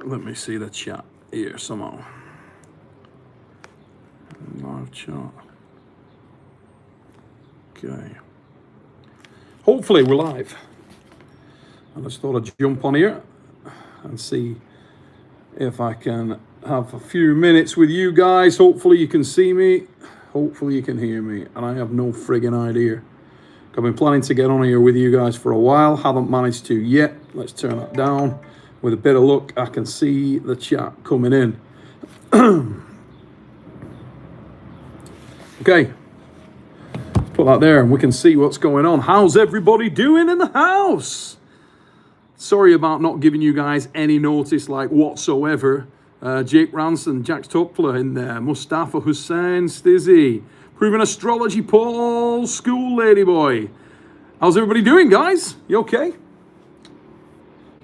Let me see the chat here somehow. Live chat. Okay. Hopefully we're live. I just thought I'd jump on here and see if I can have a few minutes with you guys. Hopefully you can see me. Hopefully you can hear me. And I have no friggin' idea. I've been planning to get on here with you guys for a while. Haven't managed to yet. Let's turn that down. With a bit of luck, I can see the chat coming in. Okay. Put that there and we can see what's going on. How's everybody doing in the house? Sorry about not giving you guys any notice like whatsoever. Jake Ranson, Jack Tupler in there. Mustafa Hussein, Stizzy. Proven Astrology, Paul, School Lady Boy. How's everybody doing, guys? You okay?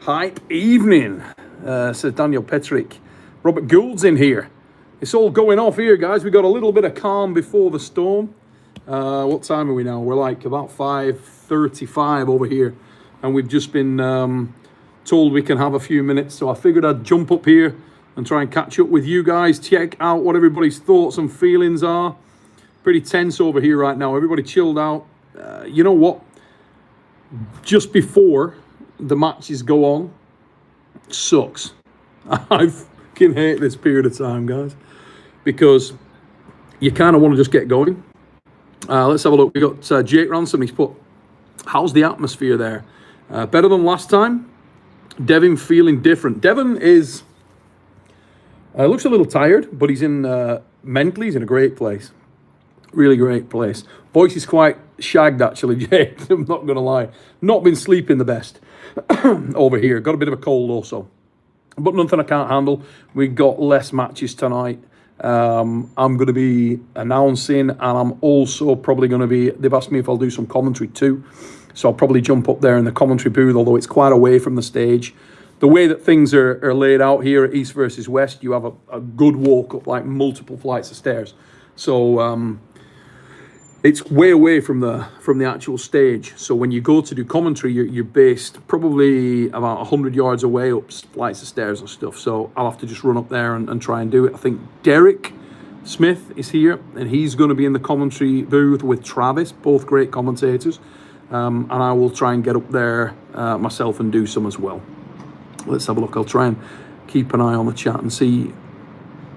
Hype evening, says Daniel Petrick. Robert Gould's in here. It's all going off here, guys. We got a little bit of calm before the storm. What time are we now? We're like about 5:35 over here. And we've just been told we can have a few minutes. So I figured I'd jump up here and try and catch up with you guys. Check out what everybody's thoughts and feelings are. Pretty tense over here right now. Everybody chilled out. You know what? Just before the matches go on, sucks. I fucking hate this period of time, guys. Because you kind of want to just get going. Let's have a look. We got Jake Ransom. He's put, how's the atmosphere there? Better than last time. Devon feeling different. Devon is looks a little tired, but he's in mentally. He's in a great place. Really great place. Voice is quite shagged actually, Jake. I'm not gonna lie. Not been sleeping the best over here. Got a bit of a cold also, but nothing I can't handle. We got less matches tonight. I'm going to be announcing, and I'm also probably going to be, they've asked me if I'll do some commentary too, so I'll probably jump up there in the commentary booth, although it's quite away from the stage. The way that things are laid out here at East versus West, you have a good walk up, like multiple flights of stairs, so it's way away from the actual stage. So when you go to do commentary, you're based probably about 100 yards away up flights of stairs and stuff. So I'll have to just run up there and try and do it. I think Derek Smith is here, and he's going to be in the commentary booth with Travis, both great commentators. And I will try and get up there myself and do some as well. Let's have a look. I'll try and keep an eye on the chat and see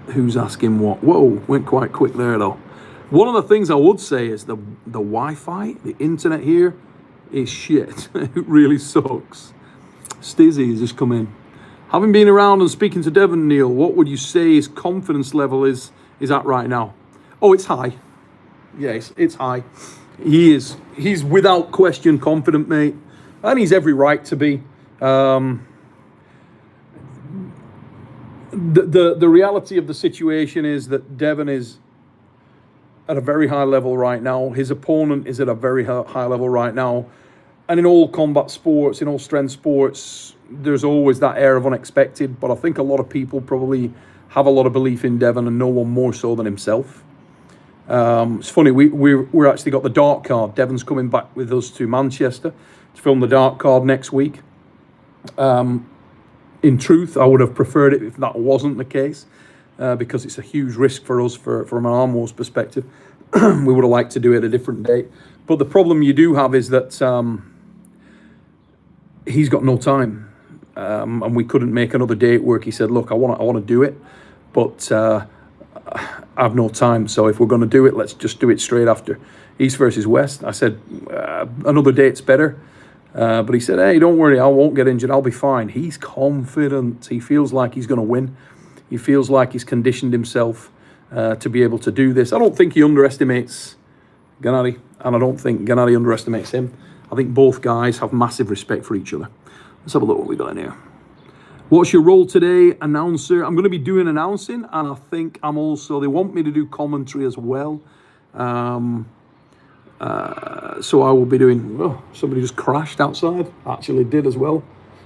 who's asking what. Whoa, went quite quick there though. One of the things I would say is the Wi-Fi, the internet here is shit. It really sucks. Stizzy has just come in. Having been around and speaking to Devon, Neil, what would you say his confidence level is at right now? Oh, it's high. Yes, it's high. He's without question confident, mate. And he's every right to be. The reality of the situation is that Devon is at a very high level right now. His opponent is at a very high level right now. And in all combat sports, in all strength sports, there's always that air of unexpected. But I think a lot of people probably have a lot of belief in Devon, and no one more so than himself. It's funny, we're actually got the dark card. Devon's coming back with us to Manchester to film the dark card next week. In truth, I would have preferred it if that wasn't the case. Because it's a huge risk for us from an arm wars perspective. We would have liked to do it at a different date. But the problem you do have is that he's got no time. And we couldn't make another date work. He said, look, I want to do it, but I have no time. So if we're going to do it, let's just do it straight after East versus West. I said, another date's better. But he said, hey, don't worry, I won't get injured. I'll be fine. He's confident. He feels like he's going to win. He feels like he's conditioned himself to be able to do this. I don't think he underestimates Gennady, and I don't think Gennady underestimates him. I think both guys have massive respect for each other. Let's have a look what we got in here. What's your role today? Announcer. I'm going to be doing announcing, and I think I'm also, they want me to do commentary as well. So I will be doing, oh, somebody just crashed outside. Actually did as well.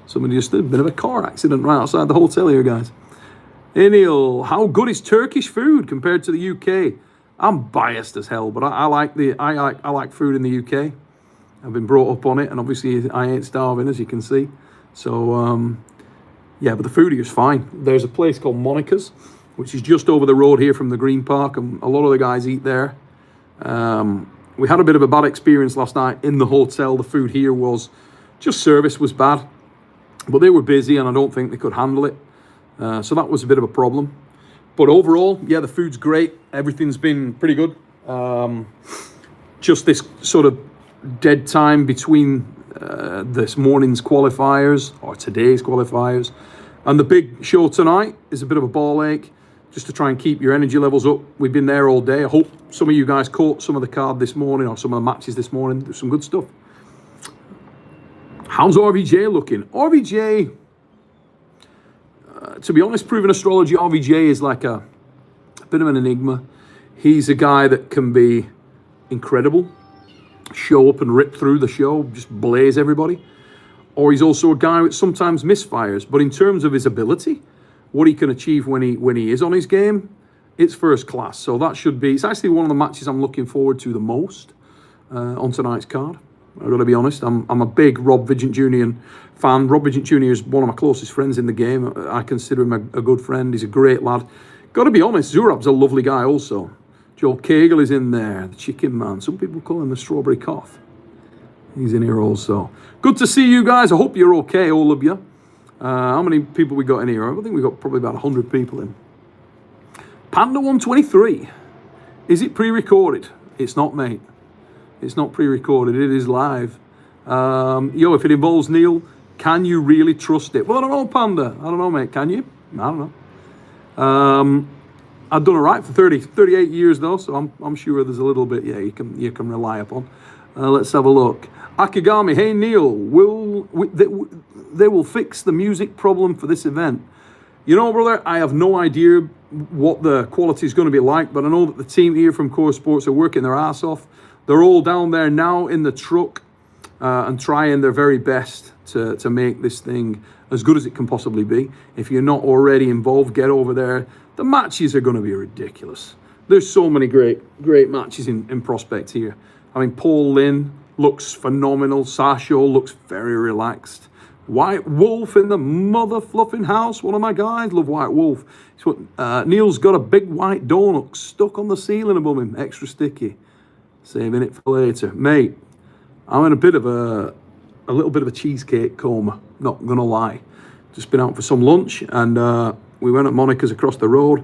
Somebody just did a bit of a car accident right outside the hotel here, guys. Hey Neil, how good is Turkish food compared to the UK? I'm biased as hell, but I like food in the UK. I've been brought up on it, and obviously I ain't starving, as you can see. So Yeah, but the food here is fine. There's a place called Monica's, which is just over the road here from the Green Park, and a lot of the guys eat there. We had a bit of a bad experience last night in the hotel. The food here was just, service was bad, but they were busy and I don't think they could handle it. So that was a bit of a problem. But overall, yeah, the food's great. Everything's been pretty good. Just this sort of dead time between this morning's qualifiers, or today's qualifiers, and the big show tonight is a bit of a ball ache, just to try and keep your energy levels up. We've been there all day. I hope some of you guys caught some of the card this morning, or some of the matches this morning. There's some good stuff. How's RVJ looking? RVJ, to be honest, proven astrology, RVJ is like a bit of an enigma. He's a guy that can be incredible, show up and rip through the show, just blaze everybody. Or he's also a guy that sometimes misfires. But in terms of his ability, what he can achieve when he is on his game, it's first class. So that should be, it's actually one of the matches I'm looking forward to the most on tonight's card. I've got to be honest, I'm a big Rob Vigent Jr. fan. Rob Vigent Jr. is one of my closest friends in the game. I consider him a good friend. He's a great lad. Got to be honest, Zurab's a lovely guy also. Joel Cagle is in there, the chicken man. Some people call him the strawberry cough. He's in here also. Good to see you guys. I hope you're okay, all of you. How many people we got in here? I think we got probably about 100 people in. Panda 123. Is it pre-recorded? It's not, mate. It's not pre-recorded. It is live. Yo, if it involves Neil, can you really trust it? Well, I don't know, Panda. I don't know, mate. Can you? I don't know. I've done it right for 38 years though, so I'm sure there's a little bit, yeah, you can rely upon. Let's have a look. Akigami, hey Neil, they will fix the music problem for this event? You know, brother, I have no idea what the quality is going to be like, but I know that the team here from Core Sports are working their ass off. They're all down there now in the truck and trying their very best to make this thing as good as it can possibly be. If you're not already involved, get over there. The matches are going to be ridiculous. There's so many great matches in prospect here. I mean, Paul Lynn looks phenomenal. Sasho looks very relaxed. White Wolf in the mother fluffing house. One of my guys. Love White Wolf. Neil's got a big white donut stuck on the ceiling above him. Extra sticky. Saving it for later. Mate, I'm in a little bit of a cheesecake coma. Not going to lie. Just been out for some lunch and we went at Monica's across the road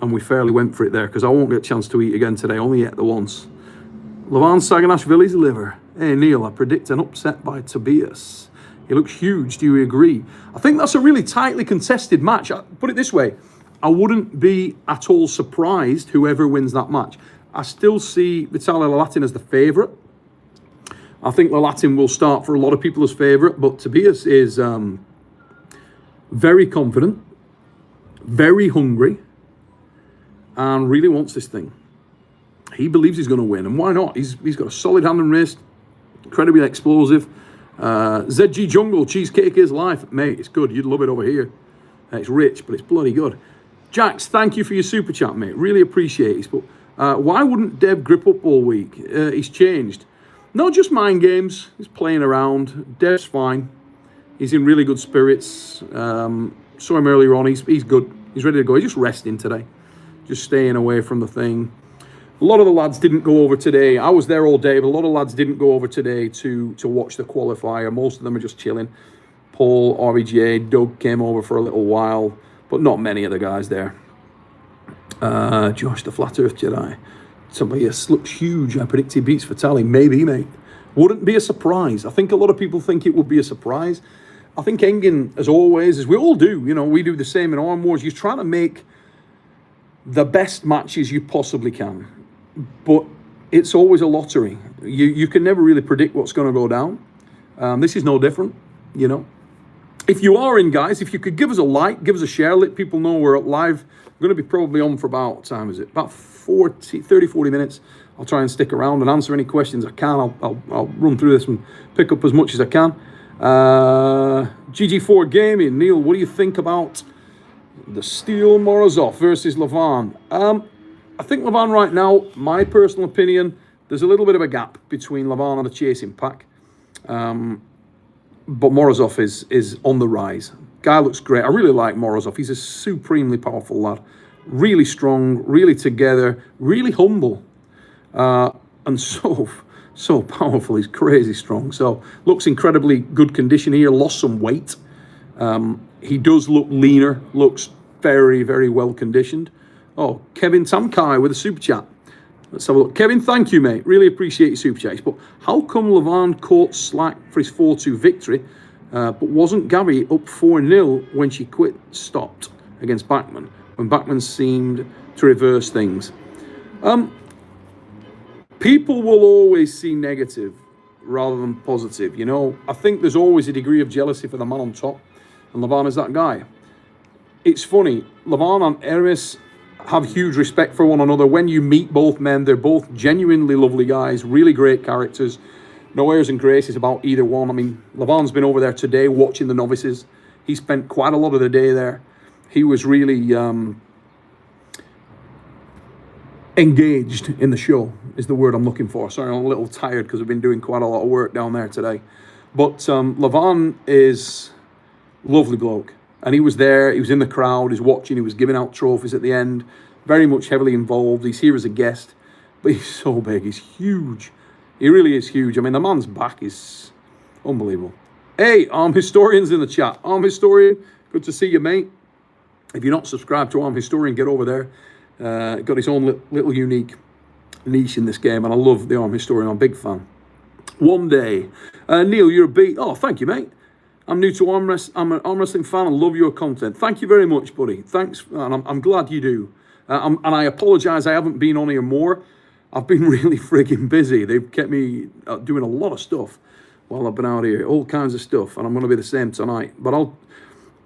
and we fairly went for it there because I won't get a chance to eat again today. Only ate the once. Levan Saganashvili's liver. Hey Neil, I predict an upset by Tobias. He looks huge. Do you agree? I think that's a really tightly contested match. Put it this way. I wouldn't be at all surprised whoever wins that match. I still see Vitaly LARRATT as the favourite. I think LARRATT will start for a lot of people as favourite, but Tobias is very confident, very hungry, and really wants this thing. He believes he's going to win, and why not? He's got a solid hand and wrist, incredibly explosive. ZG Jungle, cheesecake is life. Mate, it's good. You'd love it over here. It's rich, but it's bloody good. Jax, thank you for your super chat, mate. Really appreciate it. But why wouldn't Dev grip up all week? He's changed. Not just mind games. He's playing around. Dev's fine. He's in really good spirits. Saw him earlier on. He's good. He's ready to go. He's just resting today. Just staying away from the thing. A lot of the lads didn't go over today. I was there all day, but a lot of lads didn't go over today to watch the qualifier. Most of them are just chilling. Paul, RBJ, Doug came over for a little while, but not many of the guys there. Josh, the Flat Earth Jedi. Tobias looks huge. I predict he beats Vitaly. Maybe, mate. Wouldn't be a surprise. I think a lot of people think it would be a surprise. I think Engin, as always, as we all do, you know, we do the same in Arm Wars. You're trying to make the best matches you possibly can. But it's always a lottery. You can never really predict what's going to go down. This is no different, you know. If you are in, guys, if you could give us a like, give us a share, let people know we're live. I'm going to be probably on for about, what time is it? About 30, 40 minutes. I'll try and stick around and answer any questions I can. I'll run through this and pick up as much as I can. GG4 Gaming, Neil, what do you think about the Steel Morozov versus Levan? I think Levan right now, my personal opinion, there's a little bit of a gap between Levan and the chasing pack. But Morozov is on the rise. Guy looks great. I really like Morozov. He's a supremely powerful lad. Really strong, really together, really humble. And so powerful. He's crazy strong. So looks incredibly good condition here. Lost some weight. He does look leaner. Looks very, very well conditioned. Oh, Kevin Tamkai with a super chat. Let's have a look. Kevin, thank you, mate. Really appreciate your super chats. But how come Levan caught slack for his 4-2 victory, but wasn't Gabby up 4-0 when she stopped against Bachmann, when Bachmann seemed to reverse things? People will always see negative rather than positive. You know, I think there's always a degree of jealousy for the man on top, and Levan is that guy. It's funny, Levan and Hermes have huge respect for one another. When you meet both men, they're both genuinely lovely guys, really great characters. No airs and graces about either one. I mean, Levan's been over there today watching the novices. He spent quite a lot of the day there. He was really engaged in the show, is the word I'm looking for. Sorry, I'm a little tired because I've been doing quite a lot of work down there today. But Levan is a lovely bloke. And he was there, he was in the crowd, he's watching, he was giving out trophies at the end. Very much heavily involved. He's here as a guest. But he's so big, he's huge. He really is huge. I mean, the man's back is unbelievable. Hey, Arm Historian's in the chat. Arm Historian, good to see you, mate. If you're not subscribed to Arm Historian, get over there. Got his own little unique niche in this game, and I love the Arm Historian. I'm a big fan. One day. Neil, you're a beat. Oh, thank you, mate. I'm new to arm wrestling. I'm an arm wrestling fan and love your content. Thank you very much, buddy. Thanks, and I'm glad you do. And I apologise I haven't been on here more. I've been really frigging busy. They've kept me doing a lot of stuff while I've been out here, all kinds of stuff, and I'm going to be the same tonight. But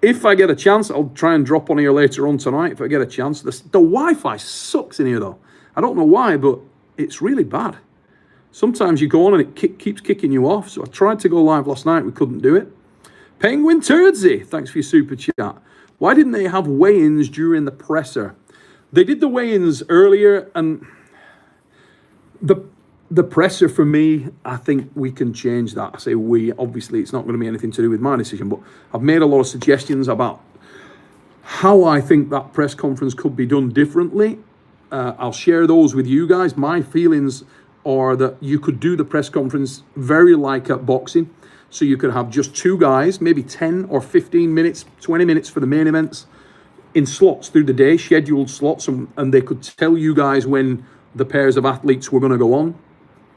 if I get a chance, I'll try and drop on here later on tonight if I get a chance. The Wi-Fi sucks in here though. I don't know why, but it's really bad. Sometimes you go on and it keeps kicking you off. So I tried to go live last night, we couldn't do it. Penguin Turdsy, thanks for your super chat. Why didn't they have weigh-ins during the presser? They did the weigh-ins earlier, and the presser for me, I think we can change that. I say we, obviously it's not going to be anything to do with my decision, but I've made a lot of suggestions about how I think that press conference could be done differently. I'll share those with you guys. My feelings are that you could do the press conference very like at boxing. So you could have just two guys, maybe 10 or 15 minutes, 20 minutes for the main events in slots through the day, scheduled slots, and they could tell you guys when the pairs of athletes were going to go on.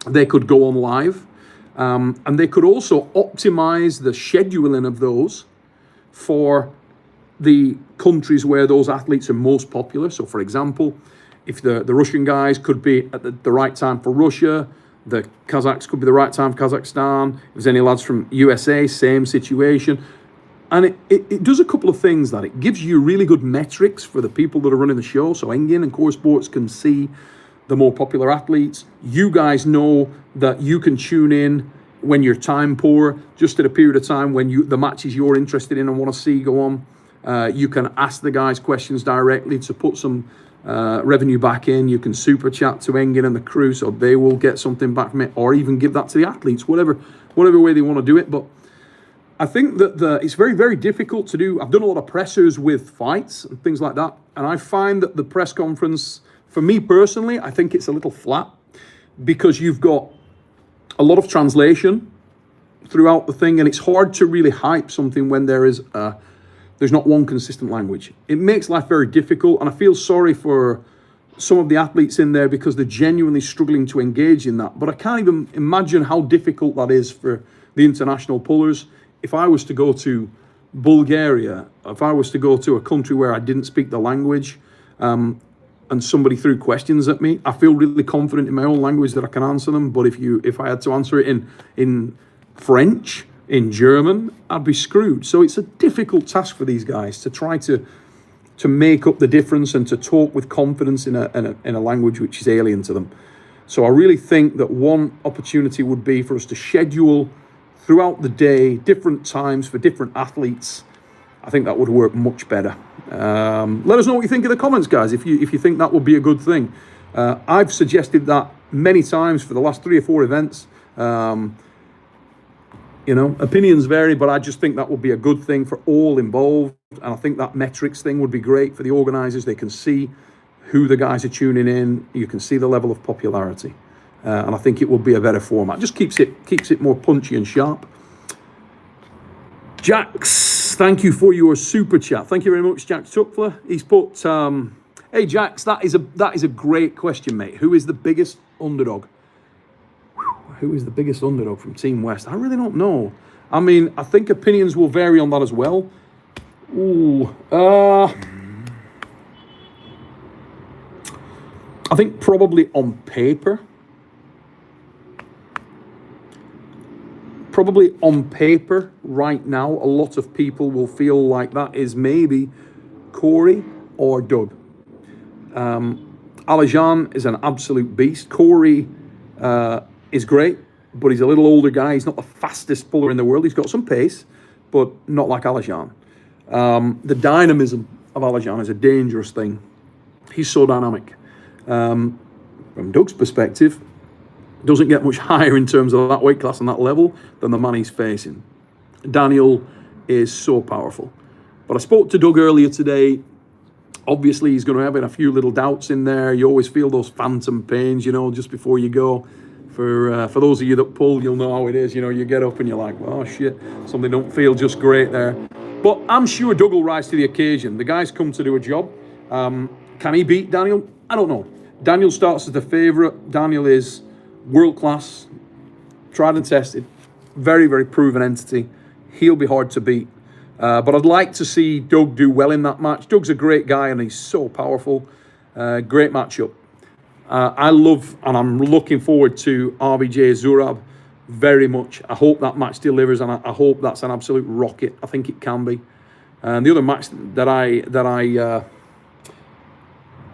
They could go on live, and they could also optimize the scheduling of those for the countries where those athletes are most popular. So for example, if the Russian guys could be at the right time for Russia, the Kazakhs could be the right time for Kazakhstan. If there's any lads from USA, same situation. And it does a couple of things that it gives you really good metrics for the people that are running the show. So Engin and Core Sports can see the more popular athletes. You guys know that you can tune in when you're time poor, just at a period of time when the matches you're interested in and want to see go on. You can ask the guys questions directly to put some revenue back in. You can super chat to Engin and the crew, so they will get something back from it, or even give that to the athletes, whatever way they want to do it. But I think that it's very, very difficult to do. I've done a lot of pressers with fights and things like that, and I find that the press conference, for me personally, I think it's a little flat because you've got a lot of translation throughout the thing, and it's hard to really hype something when there's not one consistent language. It makes life very difficult, and I feel sorry for some of the athletes in there because they're genuinely struggling to engage in that. But I can't even imagine how difficult that is for the international pullers. If I was to go to Bulgaria, if I was to go to a country where I didn't speak the language, and somebody threw questions at me, I feel really confident in my own language that I can answer them. But if I had to answer it in French, in German, I'd be screwed. So it's a difficult task for these guys to try to make up the difference and to talk with confidence in a language which is alien to them. So I really think that one opportunity would be for us to schedule throughout the day different times for different athletes. I think that would work much better. Let us know what you think in the comments, guys, if you think that would be a good thing. I've suggested that many times for the last 3 or 4 events. You know, opinions vary, but I just think that would be a good thing for all involved. And I think that metrics thing would be great for the organisers. They can see who the guys are tuning in. You can see the level of popularity. And I think it would be a better format. Just keeps it more punchy and sharp. Jax, thank you for your super chat. Thank you very much, Jax Tuckler. He's put, hey Jax, that is a great question, mate. Who is the biggest underdog? Who is the biggest underdog from Team West? I really don't know. I mean, I think opinions will vary on that as well. Ooh, I think probably on paper. Probably on paper right now, a lot of people will feel like that is maybe Corey or Doug. Alajan is an absolute beast. Corey is great, but he's a little older guy. He's not the fastest puller in the world. He's got some pace, but not like Alajan. The dynamism of Alajan is a dangerous thing. He's so dynamic. From Doug's perspective, doesn't get much higher in terms of that weight class and that level than the man he's facing. Daniel is so powerful. But I spoke to Doug earlier today. Obviously, he's going to have a few little doubts in there. You always feel those phantom pains, you know, just before you go. For those of you that pull, you'll know how it is. You know, you get up and you're like, oh, shit, something don't feel just great there. But I'm sure Doug will rise to the occasion. The guy's come to do a job. Can he beat Daniel? I don't know. Daniel starts as the favourite. Daniel is world-class, tried and tested, very, very proven entity. He'll be hard to beat. But I'd like to see Doug do well in that match. Doug's a great guy and he's so powerful. Great matchup. I love and I'm looking forward to RBJ Zurab very much. I hope that match delivers and I hope that's an absolute rocket. I think it can be. And the other match that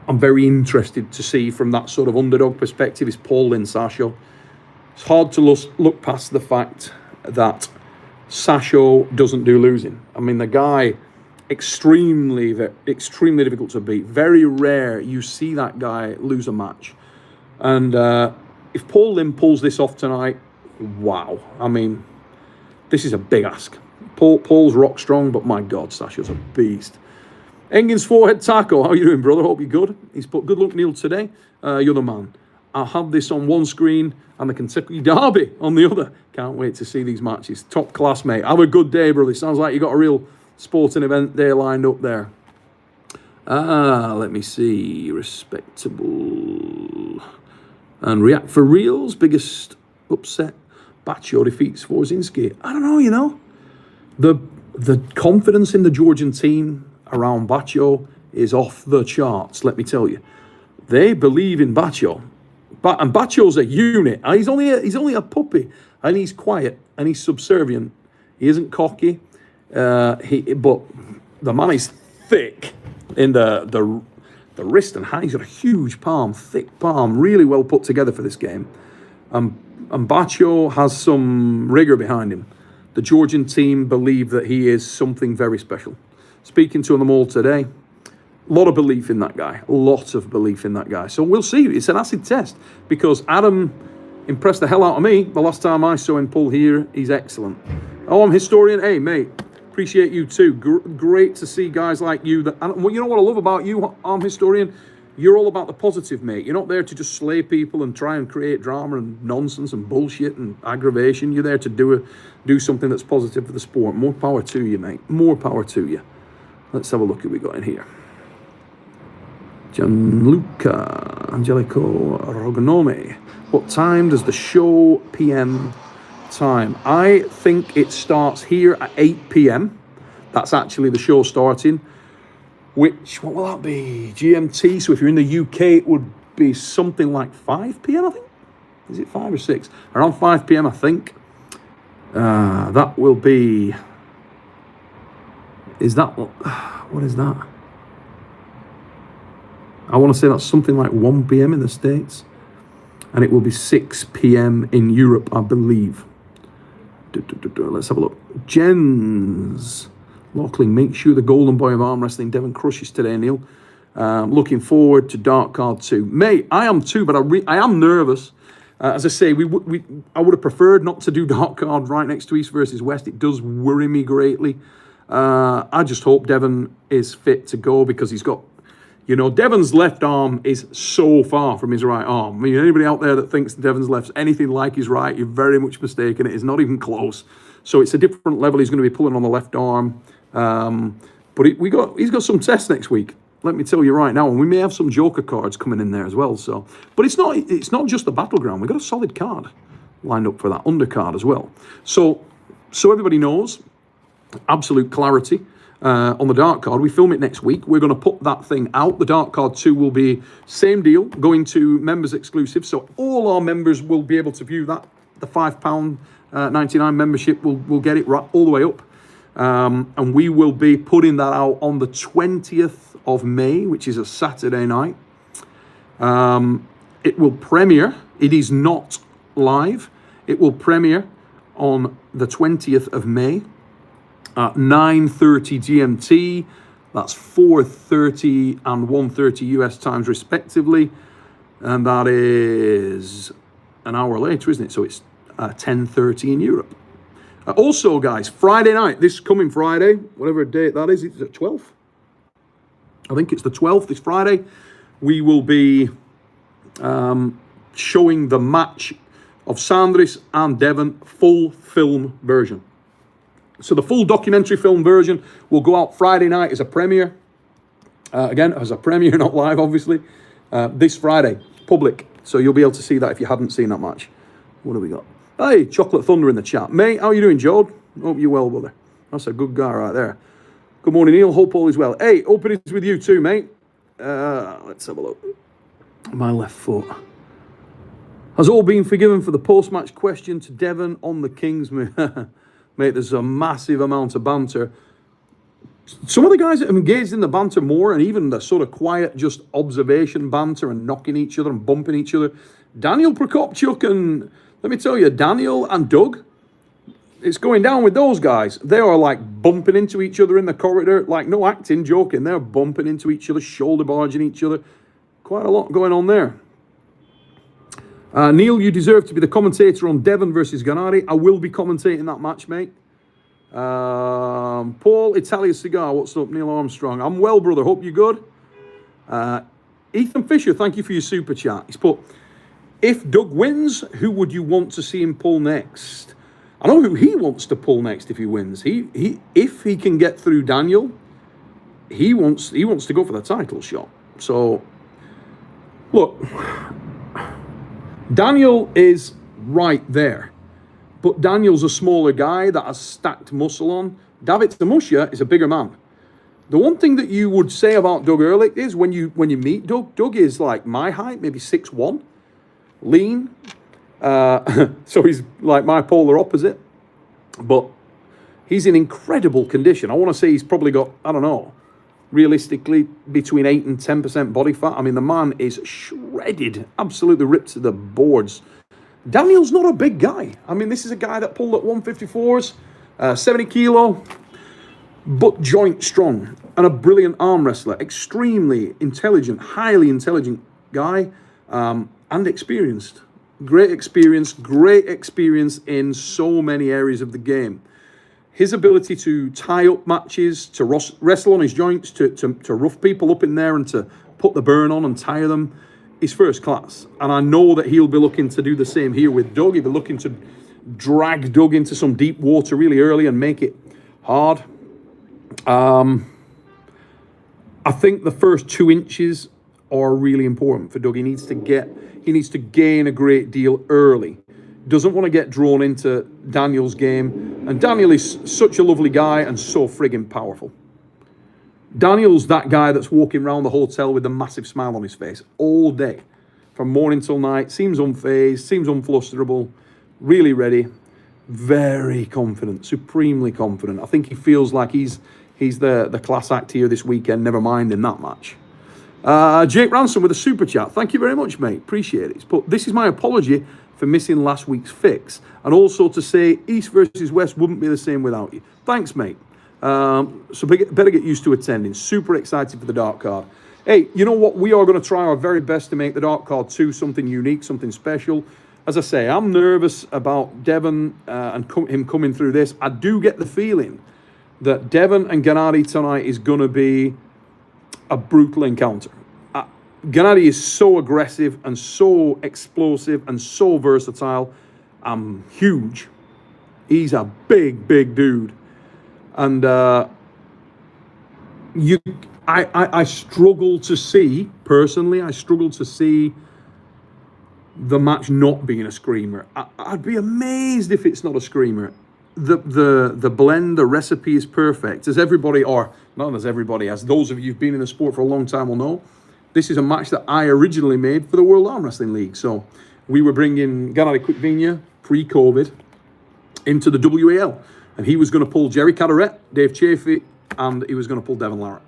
I'm very interested to see from that sort of underdog perspective is Paul Lynn Sasho. It's hard to look past the fact that Sasho doesn't do losing. I mean, the guy, extremely difficult to beat. Very rare you see that guy lose a match. And if Paul Lynn pulls this off tonight, wow. I mean, this is a big ask. Paul's rock strong, but my God, Sasho's a beast. Engin's Forehead Taco, how are you doing, brother? Hope you're good. He's put, good luck, Neil, today. You're the man. I'll have this on one screen and the Kentucky Derby on the other. Can't wait to see these matches. Top class, mate. Have a good day, brother. Sounds like you got a real sporting event day lined up there. Let me see. Respectable. And React for Reals. Biggest upset. Baccio defeats Forzinski. I don't know, you know. The confidence in the Georgian team around Baccio is off the charts, let me tell you. They believe in Baccio. And Baccio's a unit. He's only a puppy. And he's quiet and he's subservient. He isn't cocky. But the man is thick in the wrist and hand. He's got a huge palm, thick palm, really well put together for this game. And Baccio has some rigor behind him. The Georgian team believe that he is something very special. Speaking to them all today, a lot of belief in that guy. A lot of belief in that guy. So we'll see. It's an acid test because Adam impressed the hell out of me. The last time I saw him pull here, he's excellent. Oh, I'm Historian. Hey, mate. Appreciate you too. Great to see guys like you. And you know what I love about you, I'm Historian? You're all about the positive, mate. You're not there to just slay people and try and create drama and nonsense and bullshit and aggravation. You're there to do something that's positive for the sport. More power to you, mate. More power to you. Let's have a look who we got in here. Gianluca Angelico Rognome. What time does the show PM time? I think it starts here at 8 p.m. That's actually the show starting. Which, what will that be? GMT. So if you're in the UK, it would be something like 5 p.m. I think. Is it 5 or 6? Around 5 p.m. I think. That will be. Is that what is that? I want to say that's something like 1 p.m. in the States. And it will be 6 p.m. in Europe, I believe. Let's have a look. Jens Lachlan, make sure the golden boy of arm wrestling, Devon, crushes today, Neil. Looking forward to Dark Card 2. Mate, I am too, but I am nervous. As I say, I would have preferred not to do dark card right next to East versus West. It does worry me greatly. I just hope Devon is fit to go, because he's got, you know, Devon's left arm is so far from his right arm. I mean, anybody out there that thinks Devon's left's anything like his right, you're very much mistaken. It is not even close. So it's a different level. He's going to be pulling on the left arm. But he's got some tests next week. Let me tell you right now, and we may have some joker cards coming in there as well. So, but it's not just the battleground. We've got a solid card lined up for that undercard as well. So everybody knows, absolute clarity on the dark card. We film it next week. We're going to put that thing out. The dark card 2 will be same deal, going to members exclusive. So all our members will be able to view that. The £5.99 membership will get it right all the way up. And we will be putting that out on the 20th of May, which is a Saturday night. It will premiere. It is not live. It will premiere on the 20th of May at 9:30 GMT. That's 4:30 and 1:30 US times respectively. And that is an hour later, isn't it? So it's 10:30 in Europe. Also, guys, Friday night, this coming Friday, whatever date that is, it's the 12th. I think it's the 12th, this Friday. We will be showing the match of Sandris and Devon full film version. So the full documentary film version will go out Friday night as a premiere. Again, as a premiere, not live, obviously. This Friday, public. So you'll be able to see that if you hadn't seen that match. What have we got? Hey, Chocolate Thunder in the chat. Mate, how are you doing, Jode? Hope you're well, brother. That's a good guy right there. Good morning, Neil. Hope all is well. Hey, hope it is with you too, mate. Let's have a look. My left foot. Has all been forgiven for the post-match question to Devon on the Kings? Mate, there's a massive amount of banter. Some of the guys that have engaged in the banter more, and even the sort of quiet, just observation banter and knocking each other and bumping each other. Daniel Prokopchuk and, let me tell you, Daniel and Doug, it's going down with those guys. They are like bumping into each other in the corridor, like no acting, joking. They're bumping into each other, shoulder barging each other. Quite a lot going on there. Neil, you deserve to be the commentator on Devon versus GENNADI. I will be commentating that match, mate. Paul, Italia Cigar, what's up? Neil Armstrong. I'm well, brother. Hope you're good. Ethan Fisher, thank you for your super chat. He's put, if Doug wins, who would you want to see him pull next? I know who he wants to pull next if he wins. If he can get through Daniel, he wants to go for the title shot. So, look, Daniel is right there, but Daniel's a smaller guy that has stacked muscle on. David Samusha is a bigger man. The one thing that you would say about Doug Ehrlich is when you meet Doug is like my height, maybe 6'1", lean. So he's like my polar opposite, but he's in incredible condition. I want to say he's probably got, I don't know, realistically between 8 and 10% body fat. I mean, the man is shredded, absolutely ripped to the boards. Daniel's not a big guy. I mean, this is a guy that pulled at 154s, 70 kilo, but joint strong and a brilliant arm wrestler, extremely intelligent, highly intelligent guy, and experienced. Great experience in so many areas of the game. His ability to tie up matches, to wrestle on his joints, to rough people up in there and to put the burn on and tire them is first class. And I know that he'll be looking to do the same here with Doug. He'll be looking to drag Doug into some deep water really early and make it hard. I think the first 2 inches are really important for Doug. He needs to gain a great deal early. Doesn't want to get drawn into Daniel's game. And Daniel is such a lovely guy and so friggin' powerful. Daniel's that guy that's walking around the hotel with a massive smile on his face all day, from morning till night. Seems unfazed, seems unflusterable, really ready, very confident, supremely confident. I think he feels like he's the class act here this weekend, never mind in that match. Jake Ransom with a super chat. Thank you very much, mate. Appreciate it. But this is my apology for missing last week's fix, and also to say East versus West wouldn't be the same without you. Thanks, mate. So better get used to attending. Super excited for the dark card. Hey, you know what? We are going to try our very best to make the dark card 2 something unique, something special. as I say, I'm nervous about Devon and him coming through this. I do get the feeling that Devon and Gennadi tonight is going to be a brutal encounter. Gennadi is so aggressive and so explosive and so versatile. Huge. He's a big, big dude. And I struggle to see, personally, the match not being a screamer. I'd be amazed if it's not a screamer. The blend, the recipe is perfect. As everybody, or not as everybody, as those of you who've been in the sport for a long time will know, this is a match that I originally made for the World Arm Wrestling League. So we were bringing GENNADI KVIKVENIA pre-COVID into the WAL. And he was going to pull Jerry Cadorette, Dave Chafee, and he was going to pull Devon LARRATT.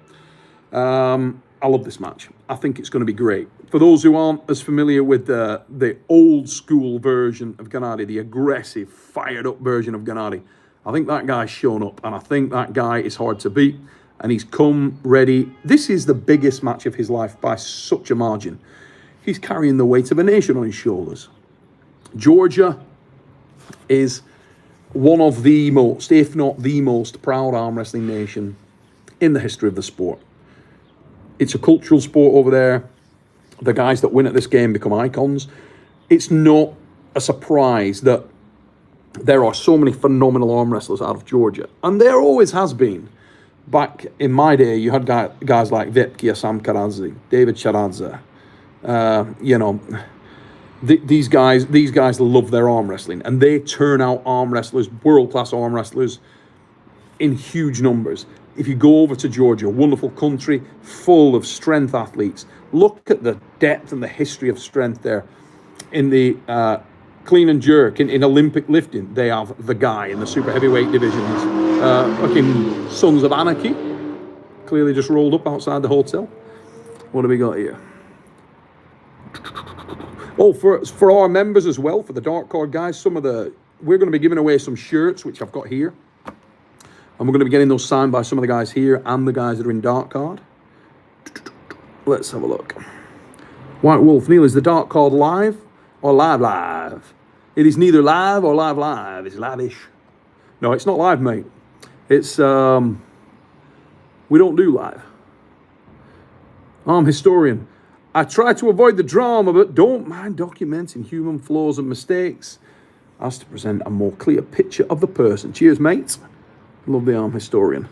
I love this match. I think it's going to be great. For those who aren't as familiar with the old school version of Gennadi, the aggressive, fired up version of Gennadi, I think that guy's shown up, and I think that guy is hard to beat, and he's come ready. This is the biggest match of his life by such a margin. He's carrying the weight of a nation on his shoulders. Georgia is one of the most, if not the most, proud arm wrestling nation in the history of the sport. It's a cultural sport over there. The guys that win at this game become icons. It's not a surprise that there are so many phenomenal arm wrestlers out of Georgia. And there always has been. Back in my day, you had guys like Vetkia Samkaradze, David Charadze. These guys love their arm wrestling. And they turn out arm wrestlers, world-class arm wrestlers, in huge numbers. If you go over to Georgia, a wonderful country full of strength athletes. Look at the depth and the history of strength there. In the clean and jerk, in Olympic lifting, they have the guy in the super heavyweight divisions. Fucking Sons of Anarchy. Clearly just rolled up outside the hotel. What have we got here? Oh, for our members as well, for the Dark Card guys, we're going to be giving away some shirts, which I've got here. And we're going to be getting those signed by some of the guys here and the guys that are in Dark Card. Let's have a look. White Wolf, Neil, is the Dark Card live or live? It is neither live or live. It's live-ish. No, it's not live, mate. It's, we don't do live. I'm historian. I try to avoid the drama, but don't mind documenting human flaws and mistakes as to present a more clear picture of the person. Cheers, mates. Love the arm historian.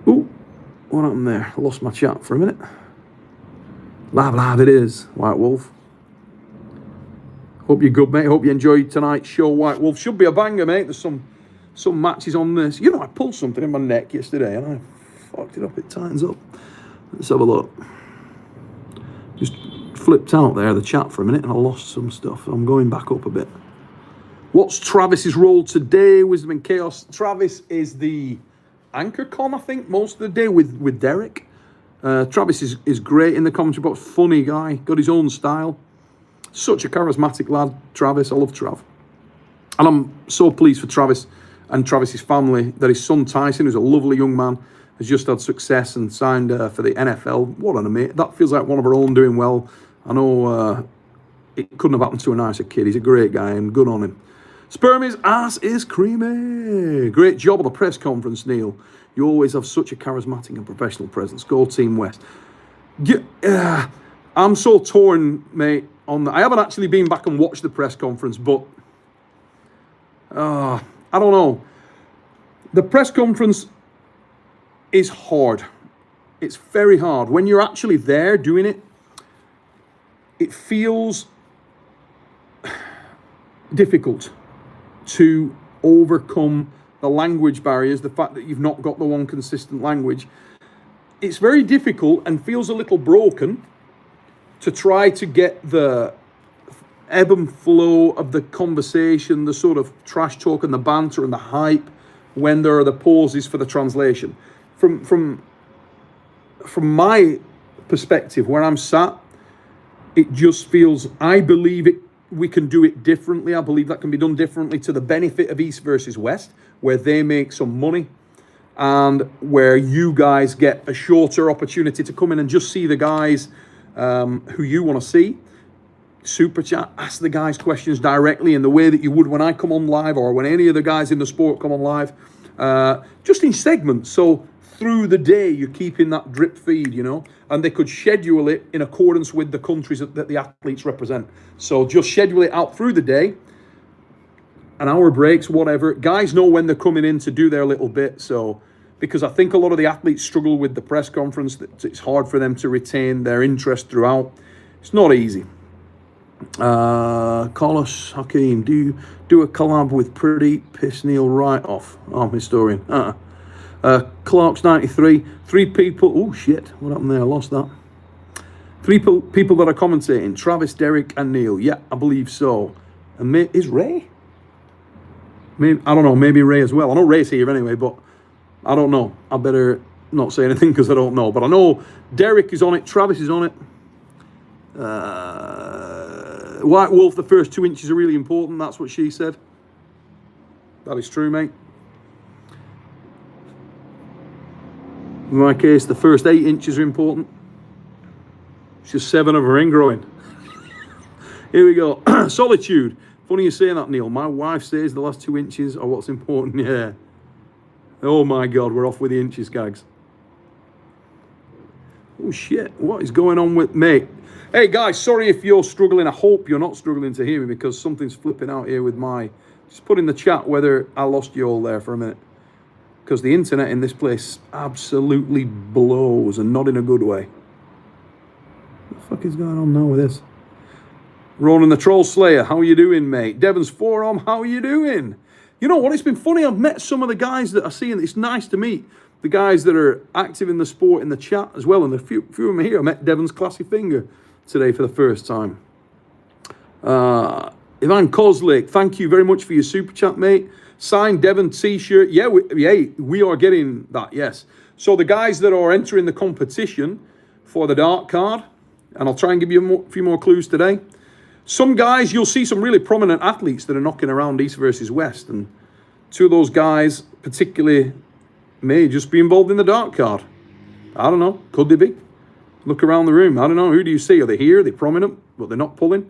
Ooh, what happened there? I lost my chat for a minute. Live it is, White Wolf. Hope you're good, mate. Hope you enjoyed tonight's show, White Wolf. Should be a banger, mate. There's some matches on this. You know, I pulled something in my neck yesterday and I fucked it up. It tightens up. Let's have a look. Just flipped out there, the chat for a minute, and I lost some stuff. I'm going back up a bit. What's Travis's role today? Wisdom and Chaos. Travis is the anchor com, I think, most of the day with Derek. Travis is great in the commentary box. Funny guy. Got his own style. Such a charismatic lad, Travis. I love Trav. And I'm so pleased for Travis and Travis's family that his son Tyson, who's a lovely young man, has just had success and signed for the NFL. What an amazing. That feels like one of our own doing well. I know it couldn't have happened to a nicer kid. He's a great guy and good on him. Spermie's ass is creamy. Great job on the press conference, Neil. You always have such a charismatic and professional presence. Go Team West. Yeah, I'm so torn, mate. I haven't actually been back and watched the press conference, but I don't know. The press conference is hard. It's very hard. When you're actually there doing it, it feels difficult to overcome the language barriers, the fact that you've not got the one consistent language. It's very difficult and feels a little broken to try to get the ebb and flow of the conversation, the sort of trash talk and the banter and the hype when there are the pauses for the translation. From my perspective, where I'm sat, it just feels, I believe we can do it differently. I believe that can be done differently to the benefit of East versus West, where they make some money and where you guys get a shorter opportunity to come in and just see the guys who you want to see. super chat, ask the guys questions directly in the way that you would when I come on live or when any of the guys in the sport come on live, just in segments. So through the day, you're keeping that drip feed, you know, and they could schedule it in accordance with the countries that the athletes represent. So just schedule it out through the day, an hour breaks, whatever. Guys know when they're coming in to do their little bit. So, because I think a lot of the athletes struggle with the press conference, it's hard for them to retain their interest throughout. It's not easy. Carlos Hakeem, do you do a collab with Pretty Piss Neil right off? I'm historian. Clark's 93. 3 people. Oh shit! What happened there? I lost that. 3 people that are commentating: Travis, Derek, and Neil. Yeah, I believe so. And is Ray? Maybe, I don't know. Maybe Ray as well. I know Ray's here anyway, but I don't know. I better not say anything because I don't know. But I know Derek is on it. Travis is on it. White Wolf, the first 2 inches are really important. That's what she said. That is true, mate. In my case, the first 8 inches are important. It's just 7 of her ingrowing. Here we go. Solitude. Funny you saying that, Neil. My wife says the last 2 inches are what's important. Yeah. Oh my God, we're off with the inches, gags. Oh shit, what is going on with me? Hey guys, sorry if you're struggling. I hope you're not struggling to hear me because something's flipping out here with my... Just put in the chat whether I lost you all there for a minute. Because the internet in this place absolutely blows and not in a good way. What the fuck is going on now with this? Ronan the Troll Slayer, how are you doing, mate? Devon's Forearm, how are you doing? You know what, it's been funny. I've met some of the guys that I see, and it's nice to meet the guys that are active in the sport in the chat as well. And a few of them are here. I met Devon's Classy Finger today for the first time. Ivan Kozlik, thank you very much for your super chat, mate. Signed Devon t-shirt. Yeah, we are getting that, yes. So the guys that are entering the competition for the dark card, and I'll try and give you a few more clues today. Some guys, you'll see some really prominent athletes that are knocking around East versus West. And 2 of those guys particularly may just be involved in the dark card. I don't know. Could they be? Look around the room. I don't know. Who do you see? Are they here? Are they prominent, but they're not pulling?